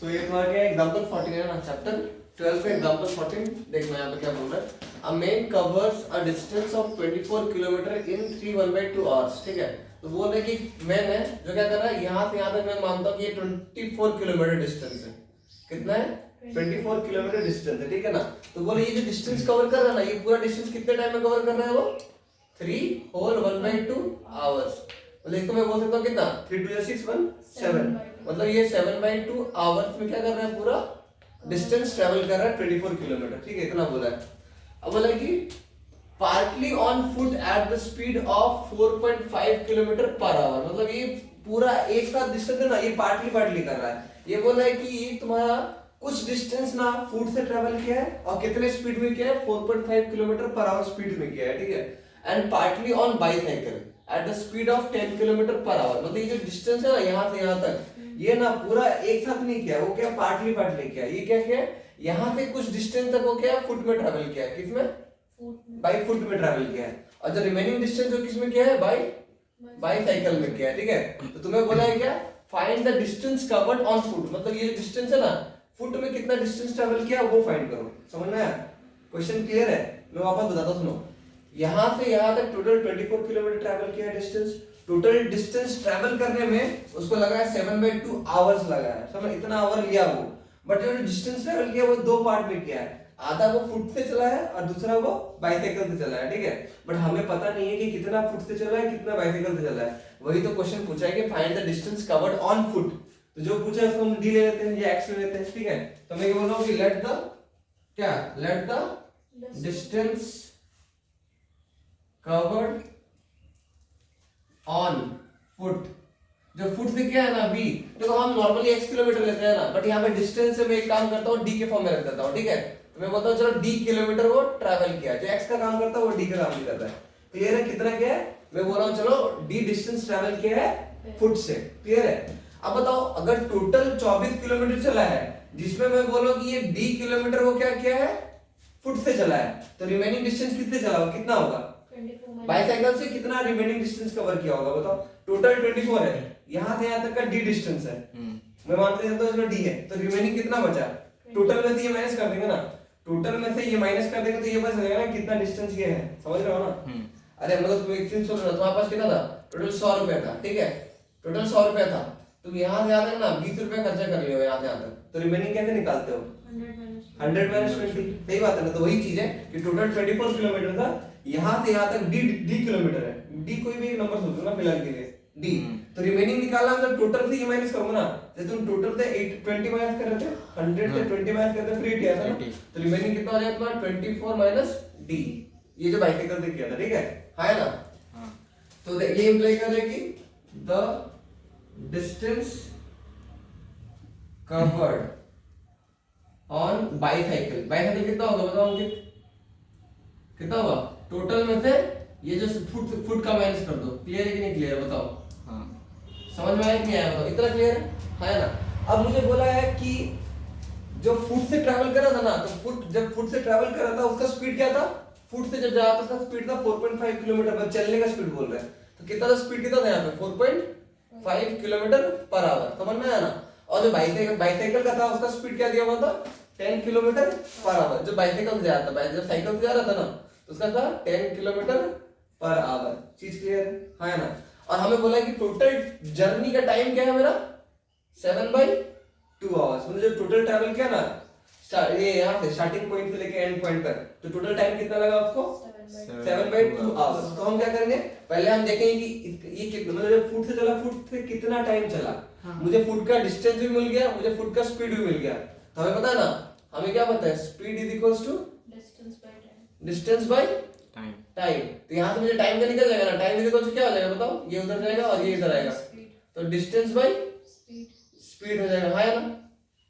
सो ये तुम्हारा क्या एग्जांपल 14 है ना, चैप्टर 12 का एग्जांपल 14। देखना यहाँ पे क्या बोल रहा है। A man covers a distance of 24 kilometre in 3 1/2 hours. ठीक है, तो बोल रहे कि मैन है जो क्या कर रहा है, यहाँ से यहाँ तक मैं मानता हूँ कि ये 24 किलोमीटर डिस्टेंस है। कितना है? 24 किलोमीटर डिस्टेंस है, ठीक है ना। तो बोले ये जो डिस्टेंस कवर कर रहा है ना, ये पूरा डिस्टेंस कितने टाइम में कवर कर रहा है वो? 3 होल 1/2 आवर्स। मतलब इसको मैं बोल सकता हूँ कितना, 3 2 6 1 7, मतलब ये 7/2 आवर्स में क्या कर रहा है, पूरा डिस्टेंस ट्रेवल कर रहा है 24 किलोमीटर। ठीक है, इतना बोला है। अब बोला कि partly on foot at the speed of 4.5 kilometre per hour. मतलब ये पूरा एक साथ डिस्टेंस है ना, ये पार्टली पार्टली कर रहा है। ये बोल रहा है कि ये तुम्हारा कुछ डिस्टेंस ना फुट से ट्रेवल किया है और कितने स्पीड में किया है, 4.5 किलोमीटर पर आवर स्पीड में किया है। ठीक है, and partly on bicycle at the speed of 10 kilometre per hour. मतलब ये जो डिस्टेंस है ना यहाँ से यहाँ तक, ये ना पूरा एक साथ नहीं किया, वो क्या पार्टली पार्टली किया। ये क्या किया, यहाँ से कुछ डिस्टेंस तक वो क्या फुट में ट्रेवल किया है। किसमें? बाई फुट में ट्रेवल किया है। और जो रिमेनिंग डिस्टेंस जो किसमें किया है, बाई साइकिल में किया है। ठीक है, तो तुम्हें बोला है क्या, find the distance covered on foot. मतलब ये डिस्टेंस है ना, फुट में कितना डिस्टेंस ट्रेवल किया वो फाइंड करो। समझ में आया? क्वेश्चन क्लियर है? मैं वापस बताता हूं, सुनो। यहाँ से यहाँ तक टोटल 24 किलोमीटर ट्रैवल किया है डिस्टेंस। टोटल डिस्टेंस ट्रैवल करने में उसको लगा है 7/2 आवर्स लगा है। समझ, इतना आवर लिया वो। बट जो डिस्टेंस ट्रैवल किया वो दो पार्ट में किया है, आधा वो फुट से चला है और दूसरा वो बाइसाइकिल से चला है। ठीक है, बट हमें पता नहीं है कि कितना फुट से चला है कितना बाइसाइकिल से चला है। वही तो क्वेश्चन पूछा है कि find the distance covered on foot. तो जो पूछा है उसको हम डी ले लेते हैं या एक्स ले लेते हैं। ठीक है, तो मैं ये बोल रहा हूँ कि let the distance covered on foot. जो फुट से क्या है ना, बी। देखो हम नॉर्मली x किलोमीटर लेते हैं ना, बट यहाँ पे डिस्टेंस से मैं एक काम करता हूँ, डी के फॉर्म में रख देता हूँ। ठीक है, तो मैं बोलता हूँ चलो डी किलोमीटर वो ट्रैवल किया। जो x का काम करता है वो डी का काम भी करता है। क्लियर है? कितना क्या है, मैं बोल रहा हूँ चलो डी डिस्टेंस ट्रैवल किया है फुट से। क्लियर है? अब बताओ, अगर टोटल 24 किलोमीटर चला है, जिसमें मैं बोलूँ कि ये डी किलोमीटर वो क्या किया है, फुट से चला है, तो रिमेनिंग डिस्टेंस कितने चला होगा, कितना होगा? बाईसाइकिल से कितना रिमेनिंग डिस्टेंस कवर किया होगा बताओ? टोटल 24 है, यहाँ से यहाँ तक का डी डिस्टेंस है। मैं मानते हैं तो इसमें डी है, तो रिमेनिंग कितना बचा? टोटल में से ये माइनस कर देंगे ना, टोटल में से ये माइनस कर देंगे तो ये बच जाएगा ना कितना डिस्टेंस ये है। समझ रहे हो ना? अरे मतलब तुम एक चीज सुन रहे हो, तुम्हारे पास कितना था? टोटल 100 रुपए था। ठीक है, टोटल 100 रुपए था, तुम यहाँ से यहाँ तक ना 20 रुपए खर्चा कर लियो यहाँ से यहाँ तक, तो रिमेनिंग कैसे निकालते हो? 100 माइनस 20। सही बात है ना? तो वही चीज है कि टोटल 24 किलोमीटर था, यहाँ से यहाँ तक डी किलोमीटर है। डी कोई भी एक नंबर सोचो ना फिलहाल के लिए, डी। तो रिमेनिंग निकालना मतलब टोटल से ये माइनस करो ना। जैसे तुम टोटल से 20 माइनस कर रहे थे, 100 से 20 माइनस करते फ्री किया था ना, तो रिमेनिंग कितना हो जाएगा तुम्हारा? 24 माइनस डी। ये जो बाइसाइकिल से किया था। ठीक है, है ना? तो ये इंप्लाई कर रहे कि the distance covered on bicycle. Bicycle कितना होगा बताओ अंकित? कितना होगा टोटल में से? ये जो फुट का माइनस कर दो। क्लियर है कि नहीं क्लियर? बताओ। हाँ, समझ में आया कि नहीं आया? बताओ, इतना क्लियर है ना? अब मुझे बोला है कि जो फुट से ट्रैवल कर रहा था ना, तो फुट जब फुट से ट्रैवल कर रहा था उसका स्पीड क्या था? फुट से जब जा रहा था उसका स्पीड था 4.5 किलोमीटर पर, चलने का स्पीड बोल रहे हैं। तो कितना था स्पीड, कितना था यहाँ पे? 4.5 किलोमीटर पर आवर। समझ में आया ना? और जो बाइसाइकिल का था उसका स्पीड क्या दिया हुआ था? 10 किलोमीटर पर आवर। जो बाइसाइकिल से जा रहा था, जब साइकिल से जा रहा था ना, तो उसका था 10 किलोमीटर पर आवर। चीज क्लियर है ना? और हमें बोला कि टोटल जर्नी का टाइम क्या है मेरा? 7/2 आवर्स। मतलब जो टोटल ट्रैवल किया ना, ये यहाँ से स्टार्टिंग पॉइंट से लेके एंड पॉइंट तक, तो टोटल टाइम कितना लगा उसको? 7/2 आवर्स। तो हम क्या करेंगे, पहले हम देखेंगे कि ये कितना, मतलब फुट से चला, फुट से कितना टाइम चला। मुझे फुट का डिस्टेंस भी मिल गया, मुझे फुट का स्पीड भी मिल गया। तो हमें पता है ना, हमें क्या पता है? Speed is equals to distance by time. तो यहाँ से मुझे टाइम का निकल जाएगा ना, टाइम इज इक्वल्स टू क्या हो जाएगा बताओ? ये उधर जाएगा और ये इधर आएगा, तो डिस्टेंस बाय स्पीड हो जाएगा। है ना?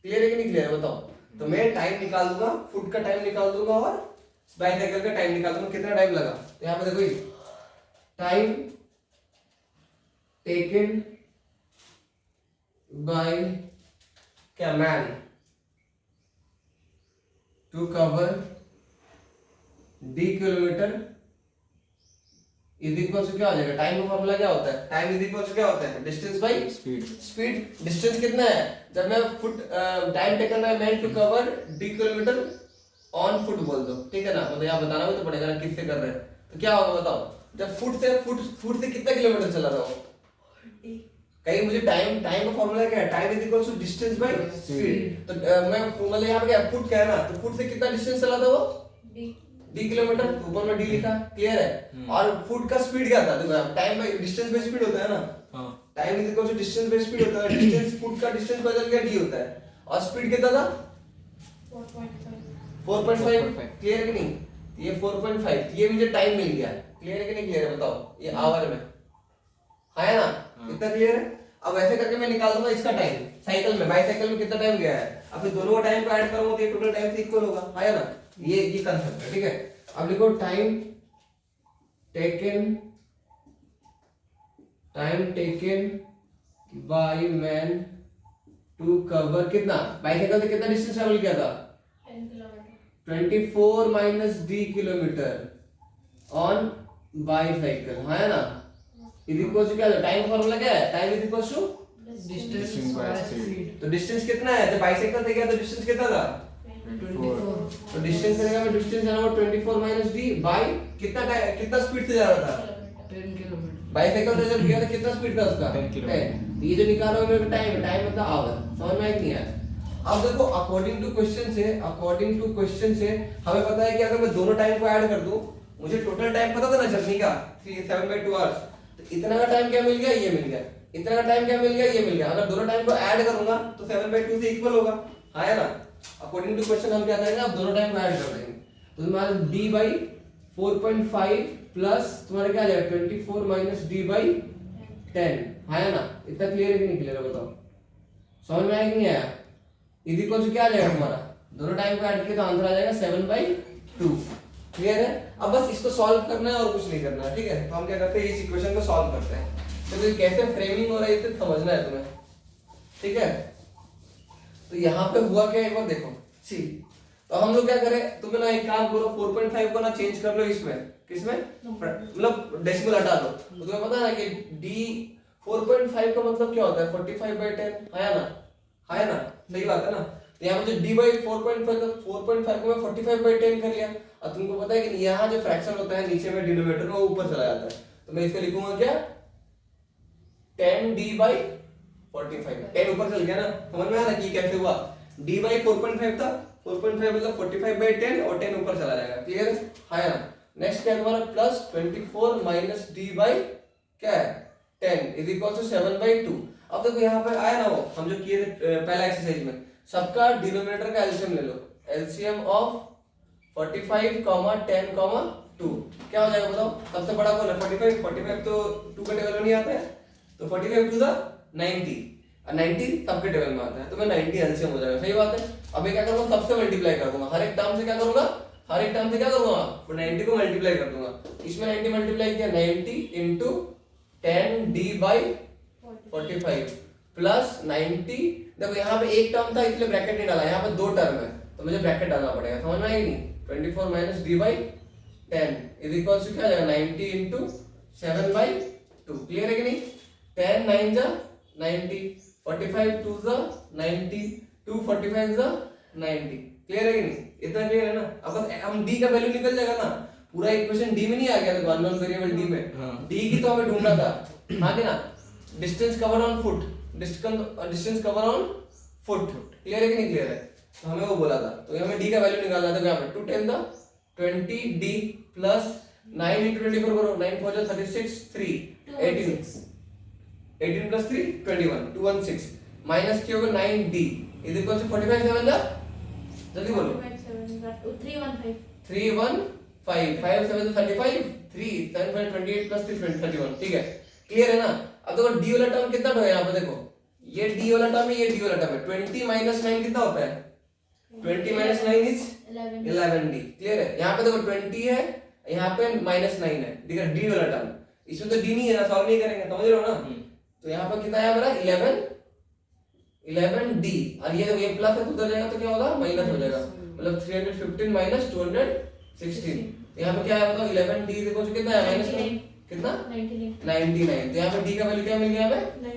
क्लियर है कि नहीं क्लियर है? बताओ। तो मैं टाइम निकाल दूंगा, फुट का टाइम निकाल दूंगा और बाइसाइकिल का टाइम निकाल दूंगा, कितना टाइम लगा। तो यहाँ पे देखो, टाइम टेकन बाय क्या man to cover d kilometre is equal to क्या हो जाएगा, टाइम का फॉर्मूला क्या होता है, टाइम इज इक्वल टू क्या होता है, distance by speed. Speed. Distance कितना है, जब मैं foot time taken by man to cover D kilometre on foot बोल दो, ठीक है ना, मतलब यहाँ बताना भी तो पड़ेगा ना किससे कर रहे हैं, तो क्या होगा बताओ, जब फुट से कितना किलोमीटर चला था वो, कहीं मुझे टाइम का फॉर्मूला क्या है, time is equal to distance by speed. तो मैं मतलब यहाँ पे क्या फुट क्या है ना, तो फुट से कितना डिस्टेंस चला था वो डी किलोमीटर, ऊपर में डी लिखा, क्लियर है। और फुट का स्पीड क्या था, देखो time by distance by speed होता है ना, time is equal to distance by speed होता है, डिस्टेंस फुट का डिस्टेंस बदल गया डी होता है, और स्पीड कितना था 4.5, क्लियर है कि नहीं, ये 4.5, ये मुझे टाइम मिल गया, क्लियर है कि नहीं, क्लियर है बताओ, ये आवर में है ना, कितना क्लियर है। अब ऐसे करके मैं निकाल दूंगा इसका टाइम, साइकिल में बाईसाइकिल में कितना टाइम गया है, अब फिर दोनों का टाइम को ऐड करूंगा तो ये टोटल टाइम से इक्वल होगा, है ना, ये कांसेप्ट है, ठीक है। अब लिखो time taken by man to cover कितना, बाईसाइकिल से कितना डिस्टेंस ट्रैवल किया था 24 minus D kilometre on bicycle, है ना, इज इक्वल टू क्या है, टाइम फॉर्मूला क्या है, time is equal to distance by speed. तो डिस्टेंस कितना है, जब बाईसाइकिल से गया तो डिस्टेंस कितना था 24। तो डिस्टेंस करेगा मैं, डिस्टेंस है ना वो 24 माइनस डी बाय कितना स्पीड से जा रहा था 10 किलोमीटर। बाईसाइकिल से जब गया तो कितना स्पीड था उसका 10 किलोमीटर। 10। तो ये जो निकाला है मेरे टाइम मतलब आवर, समझ में आया कि नहीं आया। अब देखो अकॉर्डिंग टू क्वेश्चन से हमें पता है कि अगर मैं दोनों टाइम को ऐड कर दूं, मुझे टोटल टाइम पता था ना जर्नी का 7/2 आवर्स, तो इतना का टाइम क्या मिल गया, ये मिल गया, इतना का टाइम क्या मिल गया, ये मिल गया। अगर दोनों टाइम को ऐड करूंगा तो 7/2 से इक्वल होगा, है ना। अकॉर्डिंग टू क्वेश्चन हम क्या करेंगे, अब दोनों टाइम को ऐड कर देंगे, तो तुम्हारा d by 4.5 प्लस तुम्हारा क्या आ जाएगा 24 माइनस d by 10, है ना। इतना क्लियर है कि नहीं क्लियर है बताओ, समझ में आया कि नहीं आया। इज इक्वल टू क्या आ जाएगा हमारा, दोनों टाइम को ऐड किया तो आंसर आ जाएगा 7/2, क्लियर है। अब बस इसको सॉल्व करना है और कुछ नहीं करना है, ठीक है। तो हम क्या करते हैं, इस इक्वेशन को सॉल्व करते हैं, तो ये कैसे फ्रेमिंग हो रहा है इसे समझना है तुम्हें, ठीक है। तो यहाँ पे हुआ क्या एक बार देखो, सी तो हम लोग क्या करें, तुम्हें ना एक काम करो 4.5 को ना चेंज कर लो इसमें, किसमें, मतलब डेसिमल हटा दो, तो तुम्हें पता है ना कि d 4.5 का मतलब क्या होता है 45/10, है ना, सही बात है ना। तो यहाँ पे जो d by 4.5 तो 4.5 को मैं 45/10 कर लिया, और तुमको पता है कि यहाँ जो फ्रैक्शन होता है नीचे में डिनोमिनेटर में वो ऊपर चला जाता है, तो मैं इसको लिखूंगा क्या 10d by 45, 10 ऊपर चल गया ना, समझ में आया ना कि कैसे हुआ, d by 4.5 था, 4.5 मतलब 45/10 और 10 ऊपर चला जाएगा, क्लियर है ना। नेक्स्ट क्या है तुम्हारा प्लस 24 माइनस d by क्या है 10 इज इक्वल टू 7/2। अब देखो यहाँ पे आया ना वो हम जो किए थे पहला एक्सरसाइज में, सबका डिनोमिनेटर का एलसीएम ले लो, एलसीएम ऑफ 45, 10, 2 क्या हो जाएगा बताओ, सबसे बड़ा कौन है 45 तो 2 के टेबल में नहीं आता है, तो 45 टू द 90 और 90 सबके टेबल में आता है, तो मैं 90 एलसीएम हो जाएगा, सही बात है। अब मैं क्या करूंगा, सबसे मल्टीप्लाई कर दूंगा, हर एक टर्म से क्या करूंगा, हर एक टर्म से क्या करूंगा 90 को मल्टीप्लाई कर दूंगा, इसमें 90 मल्टीप्लाई किया 90 into 10d by 45 प्लस 90, देखो यहाँ पे एक टर्म था इसलिए ब्रैकेट नहीं डाला, यहाँ पे दो टर्म है तो मुझे ब्रैकेट डालना पड़ेगा, समझ में आएगी नहीं। 24 minus d by 10 is equal to क्या आ जाएगा 90 into 7/2, क्लियर है कि नहीं। 10 9 जा 90, 45 2 जा 90, 2 45 जा 90, क्लियर है कि नहीं, इतना क्लियर है ना। अब बस हम d का वैल्यू निकल जाएगा ना, पूरा इक्वेशन d में नहीं आ गया था, अननोन वेरिएबल d में, d की तो हमें ढूंढना था, हाँ कि ना। Distance cover on foot, distance cover on foot, clear है कि नहीं क्लियर है, तो हमें वो बोला था, तो हमें d का वैल्यू निकालना था, यहाँ पे 2 10 था 20d प्लस 9 into 24 करो, 9 4 जा 36 3 18 प्लस 3 21 216 माइनस क्या होगा 9d इज इक्वल टू 45 7 जा जल्दी बोलो 315 315 5 7 35 3 7 5 28 प्लस 3 31, ठीक है क्लियर है ना। अब देखो d वाला टर्म कितना है यहाँ पे, देखो ये d वाला टर्म है, ये d वाला टर्म है, 20 माइनस 9 कितना होता है 20 माइनस 9 इज 11d, क्लियर है। यहाँ पे देखो 20 है, यहाँ पे माइनस 9 है, ठीक है d वाला टर्म, इसमें तो d नहीं है ना, सॉल्व नहीं करेंगे, समझ रहे हो ना। तो यहाँ पर कितना है हमारा 11d, और ये प्लस है तो उधर जाएगा तो क्या होगा माइनस हो जाएगा, मतलब 315 माइनस 216, यहाँ पे क्या है बताओ 11d देखो कितना है माइनस 9, कितना 99 99। तो यहाँ पे डी का वैल्यू क्या मिल गया हमें 9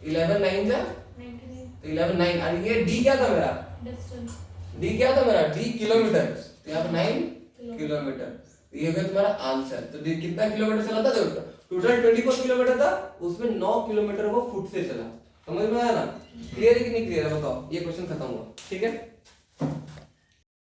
11 9 जा 99 तो 11 9। और ये डी क्या था मेरा डिस्टेंस डी क्या था मेरा डी किलोमीटर। तो यहाँ पे 9 किलोमीटर। ये हो गया तुम्हारा आंसर। तो डी कितना किलोमीटर चला था देखो टोटल 24 किलोमीटर था उसमें 9 किलोमीटर वो फुट से चला। समझ में आया ना? क्लियर है कि नहीं क्लियर है बताओ। ये क्वेश्चन खत्म हुआ ठीक है।